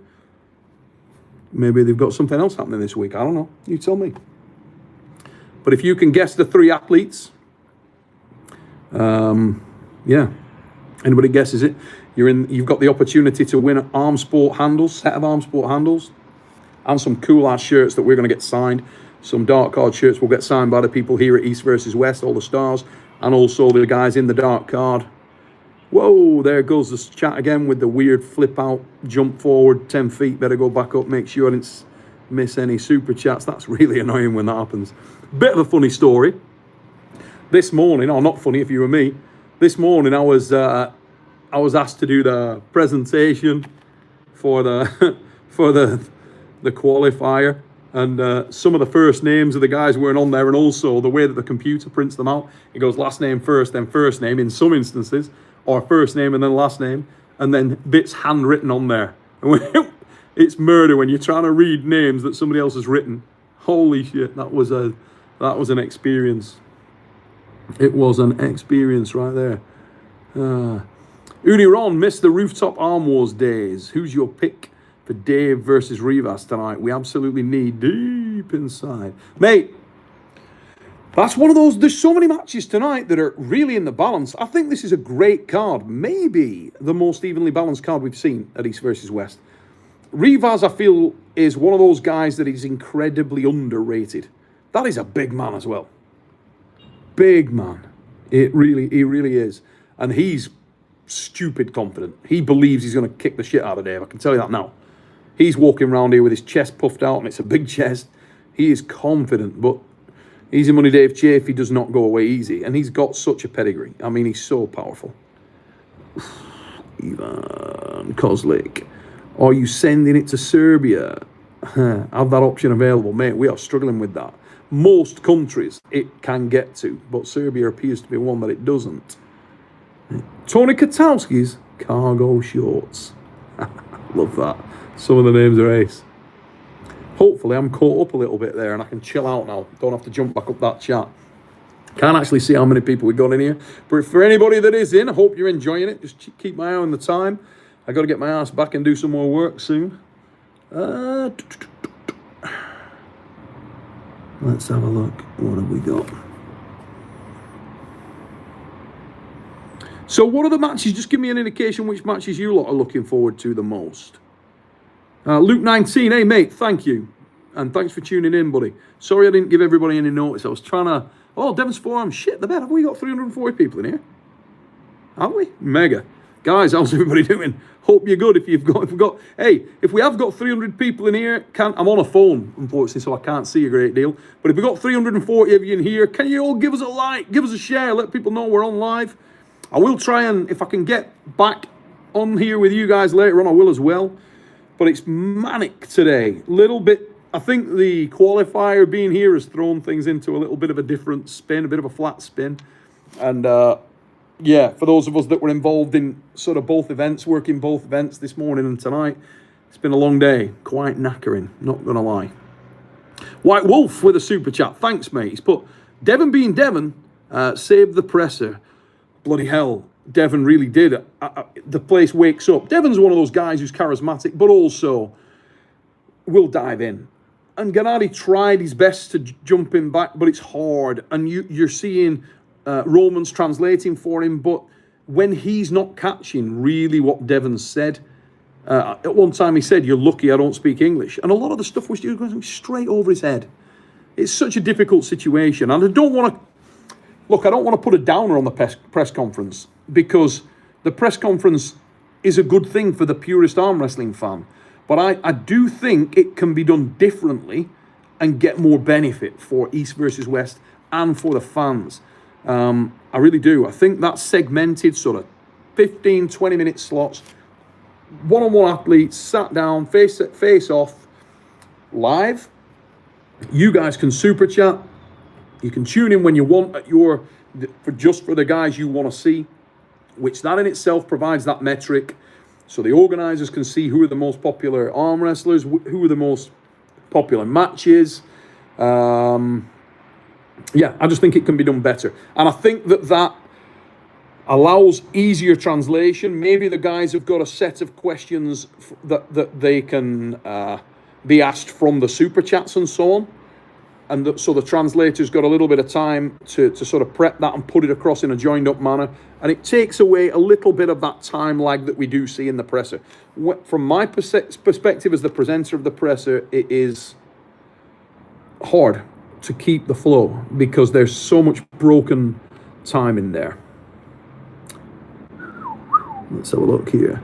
Maybe they've got something else happening this week. I don't know. You tell me. But if you can guess the 3 athletes, yeah. Anybody guesses it? You've got the opportunity to win arm sport handles, set of arm sport handles, and some cool ass shirts that we're going to get signed. Some dark card shirts will get signed by the people here at East versus West, all the stars, and also the guys in the dark card. Whoa, there goes the chat again with the weird flip out, jump forward 10 feet. Better go back up, make sure I didn't miss any super chats. That's really annoying when that happens. Bit of a funny story. This morning, or not funny if you were me, this morning I was asked to do the presentation for the the qualifier, and some of the first names of the guys weren't on there, and also the way that the computer prints them out, it goes last name first, then first name in some instances, or first name and then last name, and then bits handwritten on there. It's murder when you're trying to read names that somebody else has written. Holy shit, that was an experience. It was an experience right there. Uni Ron missed the Rooftop Arm Wars days. Who's your pick for Dave versus Rivas tonight? We absolutely need deep inside. Mate, that's one of those. There's so many matches tonight that are really in the balance. I think this is a great card. Maybe the most evenly balanced card we've seen at East versus West. Rivas, I feel, is one of those guys that is incredibly underrated. That is a big man as well. Big man. He really is. And he's stupid confident. He believes he's going to kick the shit out of Dave. I can tell you that now. He's walking around here with his chest puffed out, and it's a big chest. He is confident, but Easy Money Dave Chafee does not go away easy. And he's got such a pedigree. I mean, he's so powerful. Ivan Kozlik. Are you sending it to Serbia? Have that option available, mate. We are struggling with that. Most countries it can get to, but Serbia appears to be one that it doesn't. Tony Katowski's cargo shorts. Love that. Some of the names are ace. Hopefully I'm caught up a little bit there and I can chill out now. Don't have to jump back up that chat. Can't actually see how many people we got in here. But for anybody that is in, I hope you're enjoying it. Just keep my eye on the time. I got to get my ass back and do some more work soon. Let's have a look. What have we got? So what are the matches? Just give me an indication which matches you lot are looking forward to the most. Luke 19, hey mate, thank you. And thanks for tuning in, buddy. Sorry I didn't give everybody any notice. I was trying to... Oh, Devon's Forum, shit the bed. Have we got 340 people in here? Have we? Mega. Guys, how's everybody doing? Hope you're good. If we have got 300 people in here, I'm on a phone, unfortunately, so I can't see a great deal. But if we've got 340 of you in here, can you all give us a like, give us a share, let people know we're on live? I will try and, if I can get back on here with you guys later on, I will as well. But it's manic today. Little bit, I think the qualifier being here has thrown things into a little bit of a different spin, a bit of a flat spin. And yeah, for those of us that were involved in sort of both events, working both events this morning and tonight, it's been a long day. Quite knackering, not going to lie. White Wolf with a super chat. Thanks, mate. He's put, Devon being Devon, saved the presser. Bloody hell, Devon really did. The place wakes up. Devon's one of those guys who's charismatic, but also will dive in. And Gennadi tried his best to jump him back, but it's hard. And you're seeing Romans translating for him, but when he's not catching really what Devon said, at one time he said, "You're lucky I don't speak English." And a lot of the stuff was going straight over his head. It's such a difficult situation. And I don't want to put a downer on the press conference, because the press conference is a good thing for the purist arm wrestling fan. But I do think it can be done differently and get more benefit for East versus West and for the fans. I really do. I think that segmented sort of 15, 20-minute slots, one-on-one athletes, sat down, face off, live. You guys can super chat. You can tune in when you want at for the guys you want to see, which that in itself provides that metric. So the organizers can see who are the most popular arm wrestlers, who are the most popular matches. Yeah, I just think it can be done better. And I think that allows easier translation. Maybe the guys have got a set of questions that they can be asked from the super chats and so on. And so the translator's got a little bit of time to sort of prep that and put it across in a joined up manner. And it takes away a little bit of that time lag that we do see in the presser. From my perspective as the presenter of the presser, it is hard to keep the flow because there's so much broken time in there. Let's have a look here.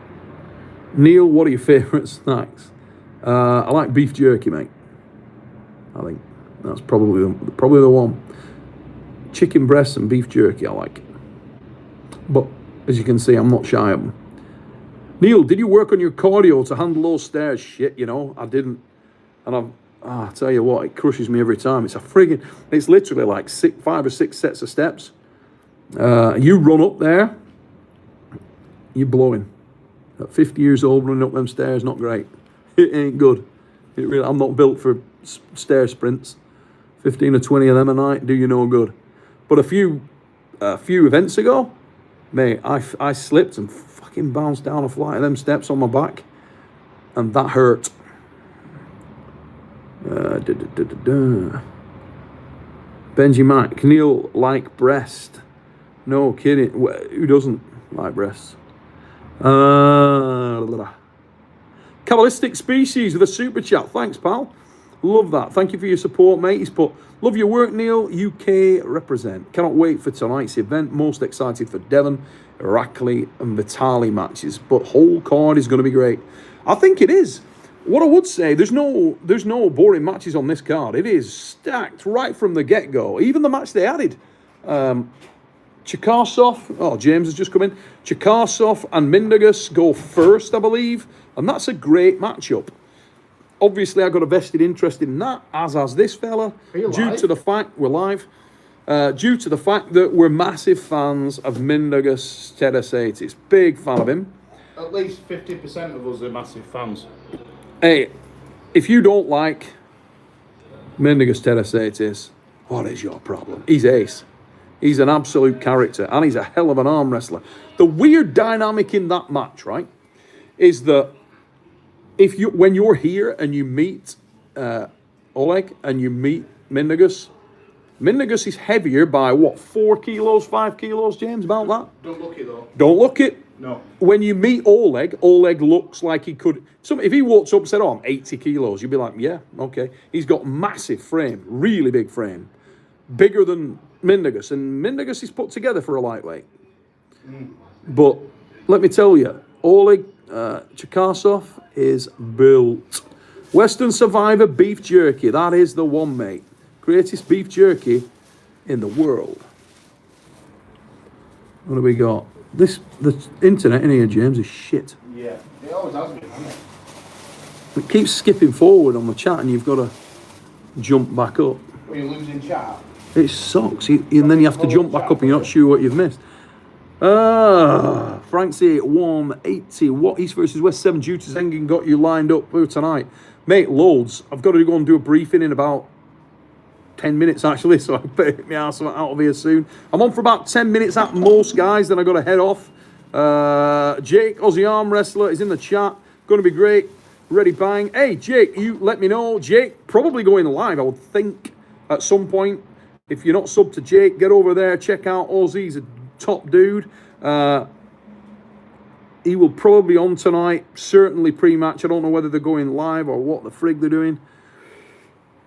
Neil, what are your favourite snacks? I like beef jerky, mate. I think that's probably the one. Chicken breasts and beef jerky I like. But as you can see, I'm not shy of them. Neil, did you work on your cardio to handle those stairs? Shit, you know, I didn't. And I tell you what, it crushes me every time. It's literally like 5 or 6 sets of steps. You run up there, you're blowing. At 50 years old, running up them stairs, not great. It ain't good. I'm not built for stair sprints. 15 or 20 of them a night do you no good. But a few events ago, mate, I slipped and fucking bounced down a flight of them steps on my back, and that hurt. Benji Mac, Neil like breast? No kidding. Who doesn't like breasts? Kabbalistic Species with a super chat. Thanks, pal. Love that. Thank you for your support, mate. He's put, love your work, Neil. UK represent. Cannot wait for tonight's event. Most excited for Devon, Irakli, and Vitali matches. But whole card is going to be great. I think it is. What I would say, there's no boring matches on this card. It is stacked right from the get-go. Even the match they added. Chikasov, James has just come in. Chikasov and Mindagus go first, I believe. And that's a great matchup. Obviously, I got a vested interest in that, as has this fella. Due to the fact we're live. Due to the fact that we're massive fans of Mindagus Terasaitis. Big fan of him. At least 50% of us are massive fans. Hey, if you don't like Mindagus Terasaitis, what is your problem? He's ace. He's an absolute character, and he's a hell of an arm wrestler. The weird dynamic in that match, right, is that when you're here and you meet Oleg and you meet Mindaugas is heavier by what, 4 kilos, 5 kilos, James, about that? Don't look it though. Don't look it. No. When you meet Oleg looks like he could. If he walks up and said, "Oh, I'm 80 kilos," you'd be like, "Yeah, okay." He's got massive frame, really big frame, bigger than Mindaugas, and Mindaugas is put together for a lightweight. But let me tell you, Oleg Cherkasov is built. Western Survivor beef jerky, that is the one, mate. Greatest beef jerky in the world. What do we got? The internet in here, James, is shit. Yeah, it always has been, hasn't it? It keeps skipping forward on the chat, and you've got to jump back up. Well, you're losing chat. It sucks, and then you have to jump back up, and you're not sure what you've missed. Frank C 180. What East versus West 7 duties Engin got you lined up for tonight, mate? Loads. I've got to go and do a briefing in about 10 minutes actually, so I better get my ass out of here soon. I'm on for about 10 minutes at most, guys, then I got to head off. Jake, Aussie Arm Wrestler, is in the chat. Going to be great. Ready, bang. Hey, Jake, you let me know. Jake, probably going live, I would think, at some point. If you're not subbed to Jake, get over there, check out Aussie. He's a top dude. He will probably be on tonight, certainly pre-match. I don't know whether they're going live or what the frig they're doing.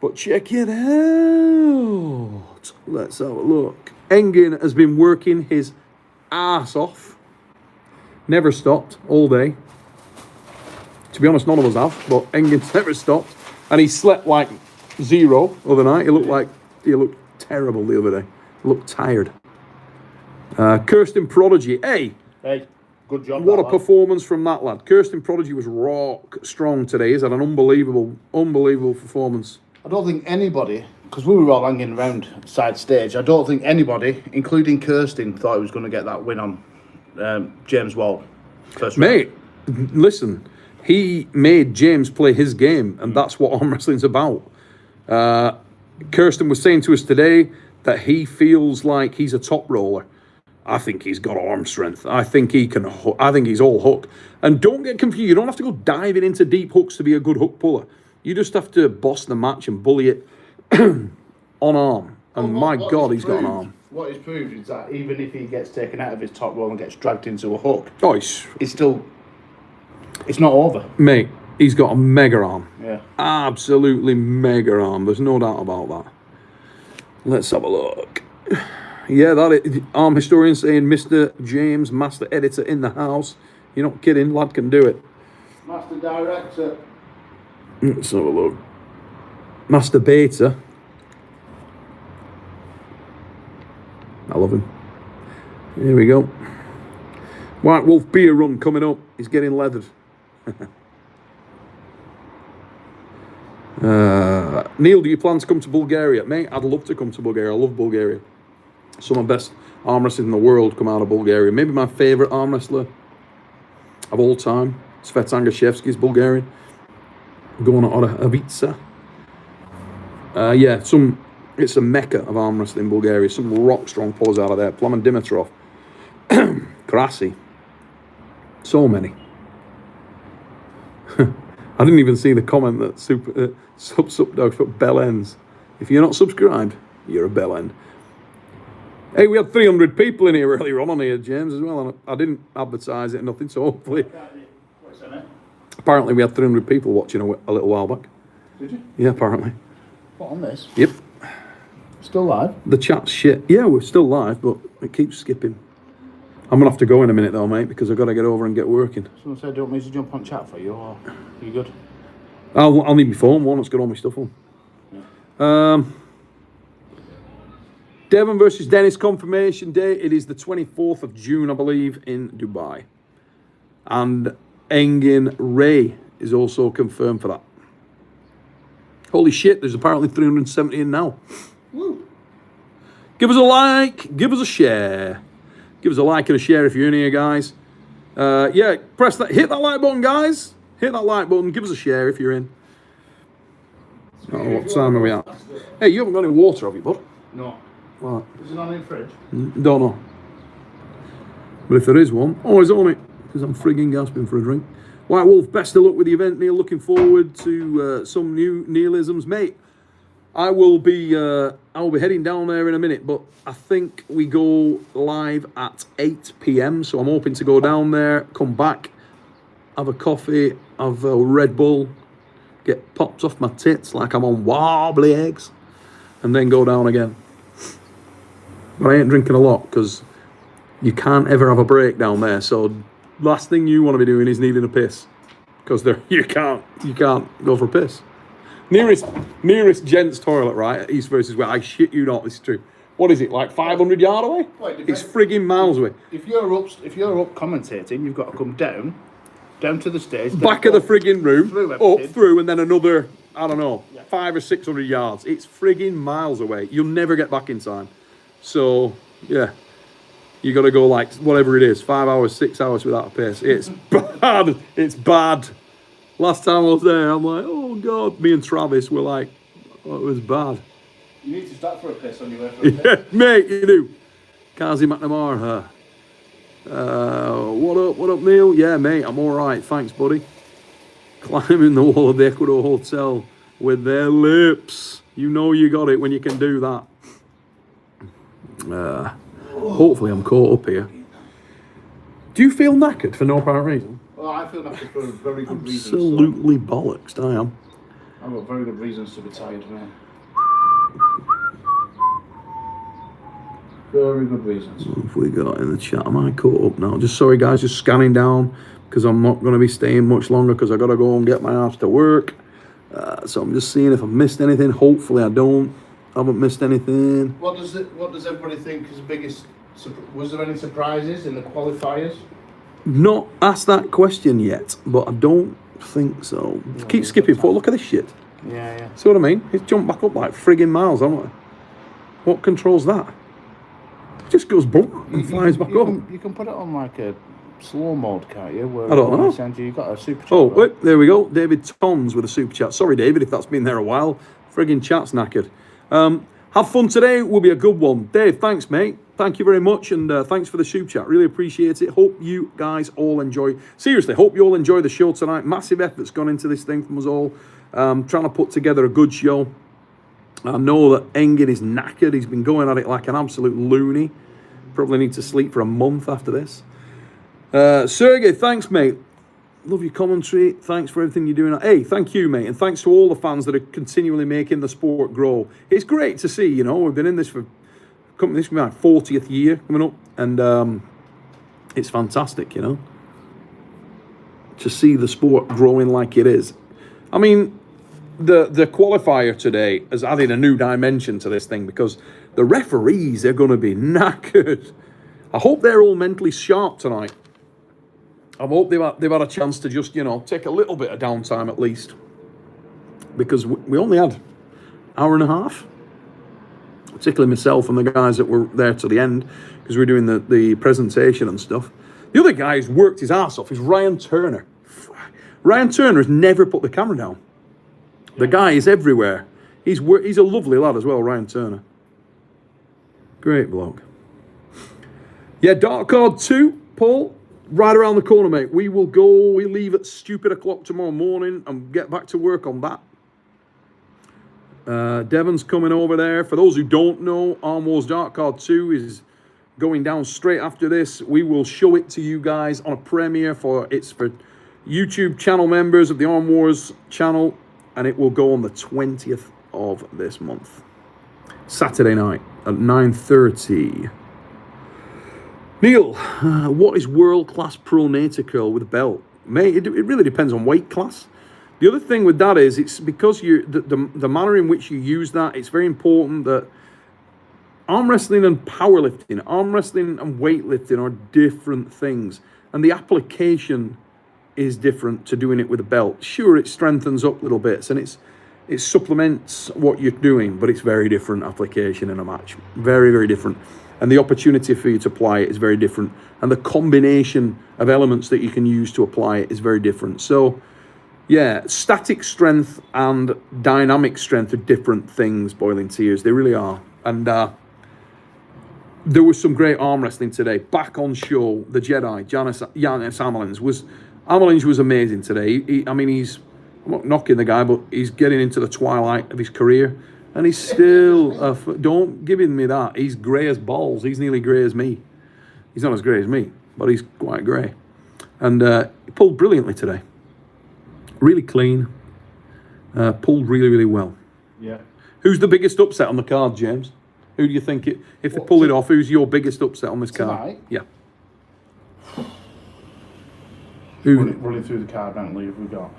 But check it out. Let's have a look. Engin has been working his ass off. Never stopped all day. To be honest, none of us have, but Engin's never stopped. And he slept like zero the other night. He looked terrible the other day. He looked tired. Kirsten Prodigy. Hey, good job. What a performance from that lad. Kirsten Prodigy was rock strong today. He's had an unbelievable performance. I don't think anybody, because we were all hanging around side stage, I don't think anybody, including Kirsten, thought he was going to get that win on James Wall. Mate, listen, he made James play his game, and that's what arm wrestling's about. Kirsten was saying to us today that he feels like he's a top roller. I think he's got arm strength. I think he can. I think he's all hook. And don't get confused. You don't have to go diving into deep hooks to be a good hook puller. You just have to boss the match and bully it on arm. And my God, he's got an arm. What he's proved is that even if he gets taken out of his top roll and gets dragged into a hook, it's not over. Mate, he's got a mega arm. Yeah. Absolutely mega arm. There's no doubt about that. Let's have a look. Yeah, arm historian saying Mr. James, master editor in the house. You're not kidding, lad can do it. Master director. Let's have a look. Master Beta. I love him. Here we go. White Wolf beer run coming up. He's getting leathered. Neil, do you plan to come to Bulgaria? Mate, I'd love to come to Bulgaria. I love Bulgaria. Some of the best arm wrestlers in the world come out of Bulgaria. Maybe my favourite arm wrestler of all time, Svetlana Angashevsky, is Bulgarian. Going on Avica. It's a mecca of arm wrestling in Bulgaria. Some rock strong pullers out of there. Plamen Dimitrov. Krasi. So many. I didn't even see the comment that Subdogs put bell ends. If you're not subscribed, you're a bell end. Hey, we had 300 people in here earlier on here, James, as well. And I didn't advertise it or nothing, so hopefully. Apparently we had 300 people watching a little while back. Did you? Yeah, apparently. What, on this? Yep. Still live? The chat's shit. Yeah, we're still live, but it keeps skipping. I'm going to have to go in a minute though, mate, because I've got to get over and get working. Someone said, do you want me to jump on chat for you, or are you good? I'll need my phone, one that's got all my stuff on. Yeah. Devon versus Dennis confirmation day. It is the 24th of June, I believe, in Dubai. And Engin Ray is also confirmed for that. Holy shit, there's apparently 370 in now. Woo. Give us a like, give us a share. Give us a like and a share if you're in here, guys. Yeah, press that, hit that like button, guys. Hit that like button, give us a share if you're in. Oh, what time are we at? Hey, you haven't got any water, have you, bud? No. What? Is it on in the fridge? Don't know. But if there is one, oh, it's on it. Because I'm frigging gasping for a drink. White Wolf, best of luck with the event, Neil. Looking forward to some new Neelisms, mate. I will be heading down there in a minute, but I think we go live at 8 p.m. So I'm hoping to go down there, come back, have a coffee, have a Red Bull, get popped off my tits like I'm on wobbly eggs, and then go down again. But I ain't drinking a lot because you can't ever have a break down there. So last thing you want to be doing is needing a piss, because you can't go for a piss. Nearest gents toilet, right, at East versus West. I shit you not, this is true. What is it, like 500 yard away? Well, it's frigging miles away. If you're up commentating, you've got to come down to the stage. Back of the frigging room, through, and then another, I don't know, 500 or 600 yards. It's frigging miles away. You'll never get back in time. So, yeah. You got to go like, whatever it is, 5 hours, 6 hours without a piss. It's bad. It's bad. Last time I was there, I'm like, oh God. Me and Travis were like, oh, it was bad. You need to start for a piss on your way for a piss. Yeah, mate, you do. Kazi McNamara. What up, Neil? Yeah, mate, I'm all right. Thanks, buddy. Climbing the wall of the Ecuador Hotel with their lips. You know you got it when you can do that. Hopefully I'm caught up here. Do you feel knackered for no apparent reason? Well, I feel knackered for very good reasons. Absolutely bollocks, I am. I've got very good reasons to be tired, man. Very good reasons. What have we got in the chat? Am I caught up now? Just sorry, guys, just scanning down because I'm not going to be staying much longer because I got to go and get my ass to work. So I'm just seeing if I've missed anything. Hopefully I don't. I haven't missed anything. What does everybody think is the biggest? Was there any surprises in the qualifiers? Not asked that question yet, but I don't think so. No, keep skipping forward. Look at this shit. Yeah. See what I mean? It's jumped back up like frigging miles, haven't it? What controls that? It just goes boom and flies back up. You can put it on like a slow mode, can't you? Where I don't know. You've got a super chat. Oh, wait, there we go. David Toms with a super chat. Sorry, David, if that's been there a while. Frigging chat's knackered. Have fun today. Will be a good one. Dave, thanks, mate. Thank you very much, and thanks for the super chat. Really appreciate it. Hope you guys all enjoy. Seriously, hope you all enjoy the show tonight. Massive effort's gone into this thing from us all. Trying to put together a good show. I know that Engin is knackered. He's been going at it like an absolute loony. Probably need to sleep for a month after this. Sergey, thanks, mate. Love your commentary. Thanks for everything you're doing. Hey, thank you, mate. And thanks to all the fans that are continually making the sport grow. It's great to see, you know, we've been in this for, this will be my 40th year coming up. And it's fantastic, you know, to see the sport growing like it is. I mean, the qualifier today has added a new dimension to this thing because the referees are going to be knackered. I hope they're all mentally sharp tonight. I hope they've had a chance to just, you know, take a little bit of downtime at least. Because we only had an hour and a half. Particularly myself and the guys that were there to the end. Because we were doing the presentation and stuff. The other guy who's worked his ass off is Ryan Turner. Ryan Turner has never put the camera down. The guy is everywhere. He's a lovely lad as well, Ryan Turner. Great bloke. Yeah, Dark Card 2, Paul. Right around the corner, mate. We leave at stupid o'clock tomorrow morning and get back to work on that. Devon's coming over there. For those who don't know, Arm Wars Dark Card 2 is going down straight after this. We will show it to you guys on a premiere for YouTube channel members of the Arm Wars channel, and it will go on the 20th of this month. Saturday night at 9:30. Neil, what is world-class pronator curl with a belt? Mate, it really depends on weight class. The other thing with that is, it's because the manner in which you use that, it's very important that arm wrestling and powerlifting, arm wrestling and weightlifting are different things. And the application is different to doing it with a belt. Sure, it strengthens up little bits and it supplements what you're doing, but it's very different application in a match. Very, very different. And the opportunity for you to apply it is very different. And the combination of elements that you can use to apply it is very different. So, yeah, static strength and dynamic strength are different things, Boiling Tears. They really are. And there was some great arm wrestling today. Back on show, the Jedi, Giannis Amelins, was Amalinge was amazing today. I mean, I'm not knocking the guy, but he's getting into the twilight of his career. And he's still, don't give me that. He's grey as balls. He's nearly grey as me. He's not as grey as me, but he's quite grey. And he pulled brilliantly today. Really clean. Pulled really, really well. Yeah. Who's the biggest upset on the card, James? Who do you think, if they pull it off, who's your biggest upset on this card? Tonight? Yeah. Running through the card randomly, have we got?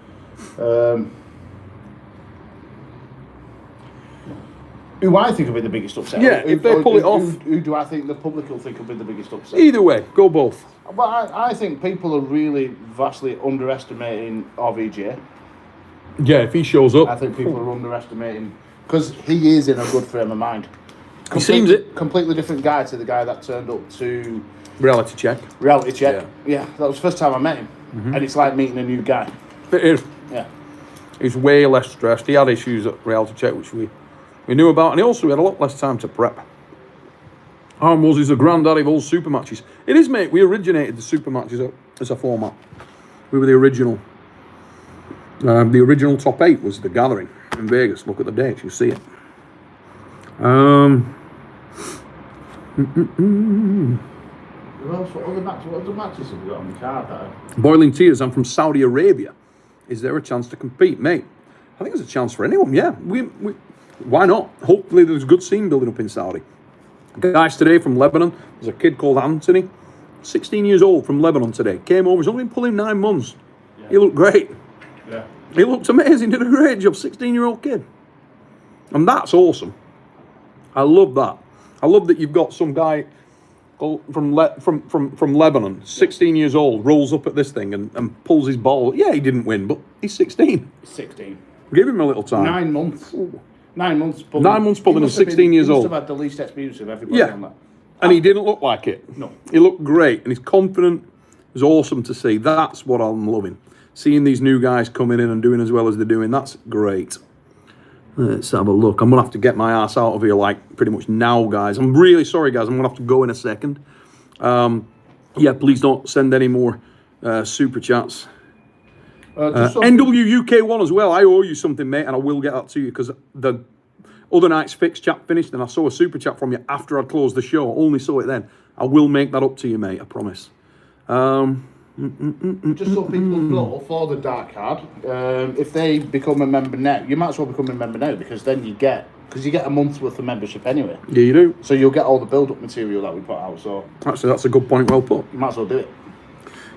Who I think will be the biggest upset? Yeah, if they pull it off. Who do I think the public will think will be the biggest upset? Either way, go both. But I think people are really vastly underestimating RVJ. Yeah, if he shows up. I think people are underestimating, because he is in a good frame of mind. He seems it. Completely different guy to the guy that turned up to Reality check. Yeah, that was the first time I met him. And it's like meeting a new guy. It is. Yeah. He's way less stressed. He had issues at reality check, which we knew about, and he also had a lot less time to prep. Armwells is the granddaddy of all super matches. It is, mate. We originated the super matches as a format. We were the original. The original top 8 was the Gathering in Vegas. Look at the dates, you see it. What other matches have we got on the card there? Boiling Tears, I'm from Saudi Arabia. Is there a chance to compete, mate? I think there's a chance for anyone, yeah. Why not? Hopefully there's a good scene building up in Saudi. Guys today from Lebanon, there's a kid called Anthony, 16 years old from Lebanon today. Came over, he's only been pulling 9 months. Yeah. He looked great. Yeah. He looked amazing, did a great job, 16-year-old kid. And that's awesome. I love that. I love that you've got some guy from Lebanon, 16 years old, rolls up at this thing and pulls his ball. Yeah, he didn't win, but he's 16. 16. Give him a little time. 9 months. Ooh. 9 months pulling. 9 months pulling at 16 years old. He must have had the least experience of everybody on that. And he didn't look like it. No. He looked great, and he's confident. It was awesome to see. That's what I'm loving. Seeing these new guys coming in and doing as well as they're doing, that's great. Let's have a look. I'm going to have to get my ass out of here like pretty much now, guys. I'm really sorry, guys. I'm going to have to go in a second. Yeah, please don't send any more super chats. NWUK1 as well. I owe you something, mate, and I will get that to you because the other night's fixed chat finished and I saw a super chat from you after I'd closed the show. Only saw it then. I will make that up to you, mate. I promise. Just so people know, for the dark card, if they become a member now, you might as well become a member now because then you get a month's worth of membership anyway. Yeah, you do. So you'll get all the build-up material that we put out. So actually, that's a good point. Well put. You might as well do it.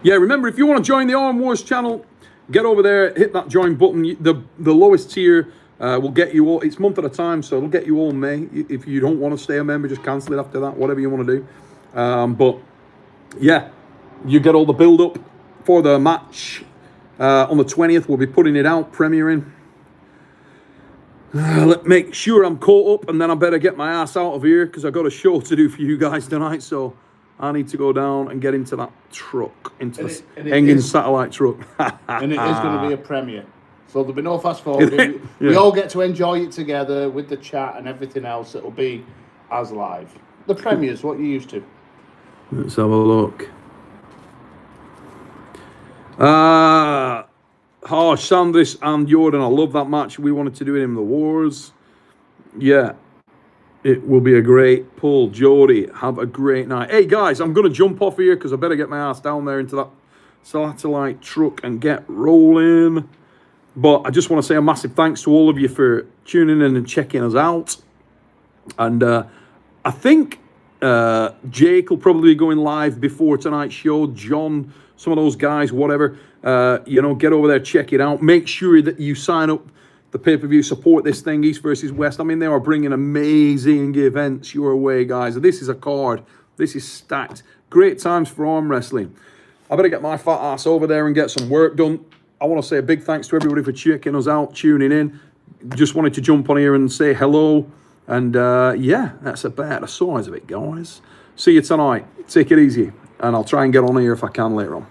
Yeah, remember if you want to join the Arm Wars channel, get over there, hit that join button. The lowest tier will get you all. It's month at a time, so it'll get you all May. If you don't want to stay a member, just cancel it after that. Whatever you want to do. But yeah. You get all the build-up for the match on the 20th. We'll be putting it out, premiering. Make sure I'm caught up, and then I better get my ass out of here because I've got a show to do for you guys tonight. So I need to go down and get into that truck, into the Engen satellite truck. And it is going to be a premiere. So there'll be no fast forwarding. Yeah. We all get to enjoy it together with the chat and everything else. It'll be as live. The premiere's what you're used to. Let's have a look. Sandris and Jordan, I love that match. We wanted to do it in the Wars. Yeah, it will be a great pull. Jody, have a great night. Hey guys, I'm going to jump off here because I better get my ass down there into that satellite truck and get rolling. But I just want to say a massive thanks to all of you for tuning in and checking us out. And I think Jake will probably be going live before tonight's show. John, some of those guys, whatever, get over there, check it out. Make sure that you sign up the pay-per-view, support this thing, East versus West. I mean, they are bringing amazing events your way, guys. This is a card. This is stacked. Great times for arm wrestling. I better get my fat ass over there and get some work done. I want to say a big thanks to everybody for checking us out, tuning in. Just wanted to jump on here and say hello. And yeah, that's about the size of it, guys. See you tonight. Take it easy. And I'll try and get on here if I can later on.